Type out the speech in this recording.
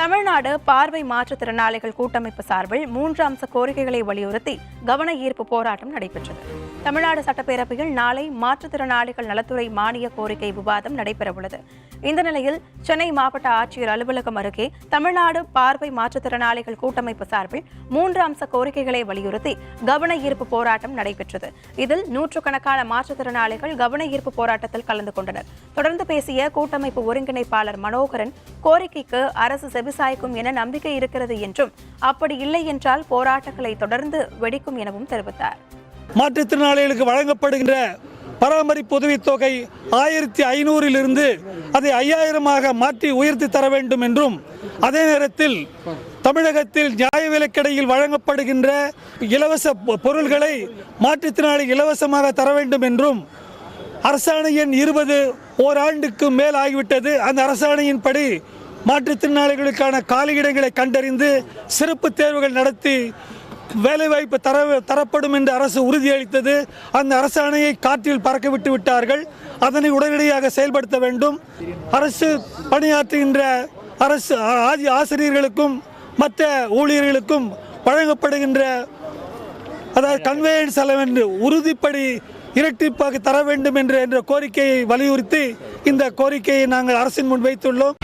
தமிழ்நாடு பார்வை மாற்றுத்திறனாளிகள் கூட்டமைப்பு சார்பில் 3 அம்ச கோரிக்கைகளை வலியுறுத்தி கவன ஈர்ப்பு போராட்டம் நடைபெற்றது. தமிழ்நாடு சட்டப்பேரவையில் நாளை மாற்றுத்திறனாளிகள் நலத்துறை மானிய கோரிக்கை விவாதம் நடைபெறவுள்ளது. இந்த நிலையில் சென்னை மாவட்ட ஆட்சியர் அலுவலகம் அருகே தமிழ்நாடு பார்வை மாற்றுத்திறனாளிகள் கூட்டமைப்பு சார்பில் 3 அம்ச கோரிக்கைகளை வலியுறுத்தி கவன ஈர்ப்பு போராட்டம் நடைபெற்றது. இதில் நூற்றுக்கணக்கான மாற்றுத்திறனாளிகள் கவன ஈர்ப்பு போராட்டத்தில் கலந்து கொண்டனர். தொடர்ந்து பேசிய கூட்டமைப்பு ஒருங்கிணைப்பாளர் மனோகரன், கோரிக்கைக்கு அரசு செவிசாய்க்கும் என நம்பிக்கை இருக்கிறது என்றும், அப்படி இல்லை என்றால் போராட்டங்களை தொடர்ந்து வெடிக்கும் எனவும் தெரிவித்தார். மாற்றுத்திறனாளிகளுக்கு வழங்கப்படுகின்ற பராமரிப்பு உதவித்தொகை 1500 அதை 5000 மாற்றி உயர்த்தி தர வேண்டும் என்றும், அதே நேரத்தில் தமிழகத்தில் நியாய விலைக்கடையில் வழங்கப்படுகின்ற இலவச பொருள்களை மாற்றுத்திறனாளி இலவசமாக தர வேண்டும் என்றும், அரசாணை எண் 20 ஓராண்டுக்கு மேல் ஆகிவிட்டது. அந்த அரசாணையின்படி மாற்றுத்திறனாளிகளுக்கான காலியிடங்களை கண்டறிந்து சிறப்பு தேர்வுகள் நடத்தி வேலைவாய்ப்பு தரப்படும் என்று அரசு உறுதியளித்தது. அந்த அரசாணையை காற்றில் பறக்க விட்டு விட்டார்கள். அதனை உடனடியாக செயல்படுத்த வேண்டும். அரசு பணியாற்றுகின்ற அரசு ஆசிரியர்களுக்கும் மற்ற ஊழியர்களுக்கும் வழங்கப்படுகின்ற அதாவது கன்வேயன்ஸ் அலவன்ஸ் உறுதிப்படி இரட்டிப்பாக தர வேண்டும் என்ற கோரிக்கையை வலியுறுத்தி இந்த கோரிக்கையை நாங்கள் அரசின் முன் வைத்துள்ளோம்.